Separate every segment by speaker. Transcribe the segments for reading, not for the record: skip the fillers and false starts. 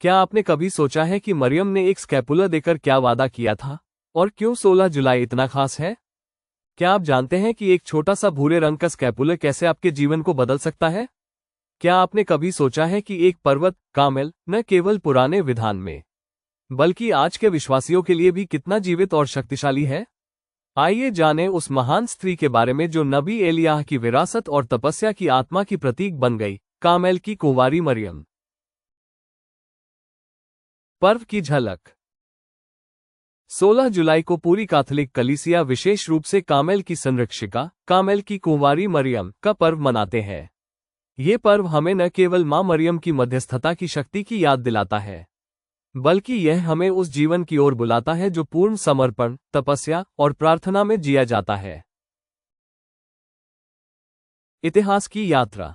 Speaker 1: क्या आपने कभी सोचा है कि मरियम ने एक स्कैपुलर देकर क्या वादा किया था और क्यों 16 जुलाई इतना खास है? क्या आप जानते हैं कि एक छोटा सा भूरे रंग का स्कैपुलर कैसे आपके जीवन को बदल सकता है? क्या आपने कभी सोचा है कि एक पर्वत कार्मेल न केवल पुराने विधान में बल्कि आज के विश्वासियों के लिए भी कितना जीवित और शक्तिशाली है? आइए जानें उस महान स्त्री के बारे में जो नबी एलियाह की विरासत और तपस्या की आत्मा की प्रतीक बन गई, कार्मेल की कुंवारी मरियम। पर्व की झलक। 16 जुलाई को पूरी कैथोलिक कलीसिया विशेष रूप से कार्मेल की संरक्षिका, कार्मेल की कुंवारी मरियम का पर्व मनाते हैं। ये पर्व हमें न केवल मां मरियम की मध्यस्थता की शक्ति की याद दिलाता है, बल्कि यह हमें उस जीवन की ओर बुलाता है जो पूर्ण समर्पण, तपस्या और प्रार्थना में जिया जाता है। इतिहास की यात्रा।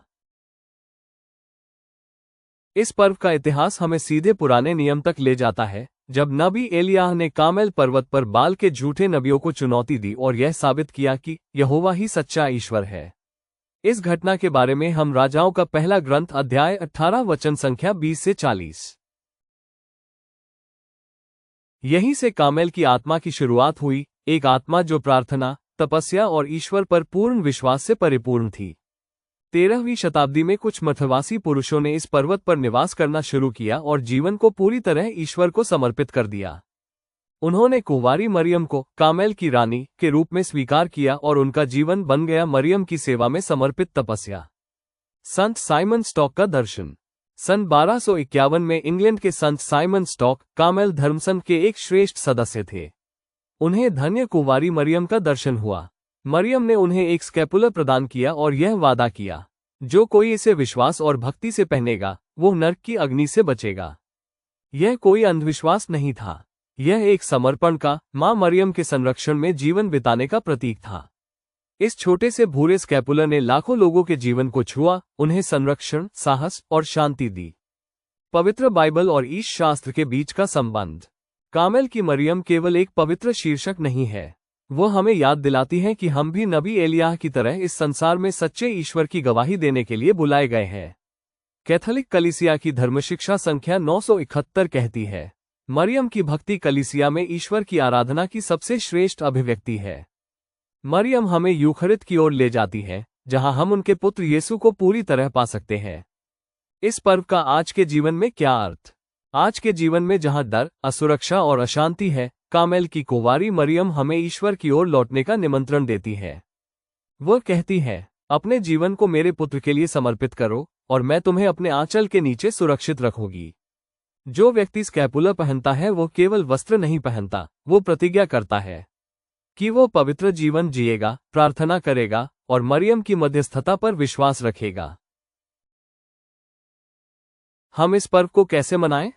Speaker 1: इस पर्व का इतिहास हमें सीधे पुराने नियम तक ले जाता है, जब नबी एलियाह ने कार्मेल पर्वत पर बाल के झूठे नबियों को चुनौती दी और यह साबित किया कि यहोवा ही सच्चा ईश्वर है। इस घटना के बारे में हम राजाओं का पहला ग्रंथ अध्याय 18 वचन संख्या 20 से 40। यहीं से कार्मेल की आत्मा की शुरुआत हुई, एक आत्मा जो प्रार्थना, तपस्या और ईश्वर पर पूर्ण विश्वास से परिपूर्ण थी। 13वीं शताब्दी में कुछ मध्यवासी पुरुषों ने इस पर्वत पर निवास करना शुरू किया और जीवन को पूरी तरह ईश्वर को समर्पित कर दिया। उन्होंने कुंवारी मरियम को कार्मेल की रानी के रूप में स्वीकार किया और उनका जीवन बन गया मरियम की सेवा में समर्पित तपस्या। संत साइमन स्टॉक का दर्शन। सन 1251 में इंग्लैंड के संत साइमन स्टॉक कार्मेल धर्मसंघ के एक श्रेष्ठ सदस्य थे। उन्हें धन्य कुंवारी मरियम का दर्शन हुआ। मरियम ने उन्हें एक स्कैपुलर प्रदान किया और यह वादा किया, जो कोई इसे विश्वास और भक्ति से पहनेगा, वो नरक की अग्नि से बचेगा। यह कोई अंधविश्वास नहीं था, यह एक समर्पण का, मां मरियम के संरक्षण में जीवन बिताने का प्रतीक था। इस छोटे से भूरे स्कैपुलर ने लाखों लोगों के जीवन को छुआ, उन्हें संरक्षण, साहस और शांति दी। पवित्र बाइबल और ईश शास्त्र के बीच का संबंध। कार्मेल की मरियम केवल एक पवित्र शीर्षक नहीं है, वो हमें याद दिलाती है कि हम भी नबी एलियाह की तरह इस संसार में सच्चे ईश्वर की गवाही देने के लिए बुलाए गए हैं। कैथोलिक कलीसिया की धर्मशिक्षा संख्या 971 कहती है, मरियम की भक्ति कलीसिया में ईश्वर की आराधना की सबसे श्रेष्ठ अभिव्यक्ति है। मरियम हमें यूखरित की ओर ले जाती है, जहां हम उनके पुत्र यीशु को पूरी तरह पा सकते हैं। इस पर्व का आज के जीवन में क्या अर्थ? आज के जीवन में जहां डर, असुरक्षा और अशांति है, कार्मेल की कुंवारी मरियम हमें ईश्वर की ओर लौटने का निमंत्रण देती है। वह कहती है, अपने जीवन को मेरे पुत्र के लिए समर्पित करो और मैं तुम्हें अपने आंचल के नीचे सुरक्षित रखूंगी। जो व्यक्ति स्कैपुलर पहनता है वो केवल वस्त्र नहीं पहनता, वो प्रतिज्ञा करता है कि वो पवित्र जीवन जिएगा, प्रार्थना करेगा और मरियम की मध्यस्थता पर विश्वास रखेगा। हम इस पर्व को कैसे मनाएं?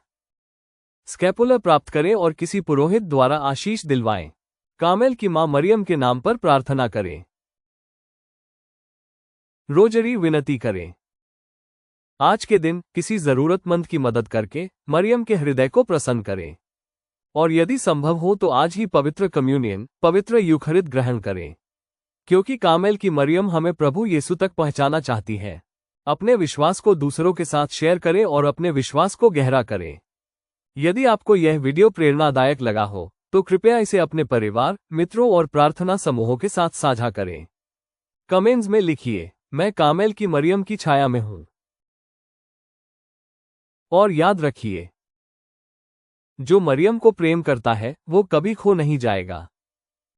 Speaker 1: स्कैपुलर प्राप्त करें और किसी पुरोहित द्वारा आशीष दिलवाएं। कार्मेल की मां मरियम के नाम पर प्रार्थना करें। रोजरी विनती करें। आज के दिन किसी जरूरतमंद की मदद करके मरियम के हृदय को प्रसन्न करें। और यदि संभव हो तो आज ही पवित्र कम्युनियन, पवित्र यूखरित ग्रहण करें, क्योंकि कार्मेल की मरियम हमें प्रभु यीशु तक पहुंचाना चाहती है। अपने विश्वास को दूसरों के साथ शेयर करें और अपने विश्वास को गहरा करें। यदि आपको यह वीडियो प्रेरणादायक लगा हो तो कृपया इसे अपने परिवार, मित्रों और प्रार्थना समूहों के साथ साझा करें। कमेंट्स में लिखिए, मैं कार्मेल की मरियम की छाया में हूं। और याद रखिए, जो मरियम को प्रेम करता है वो कभी खो नहीं जाएगा।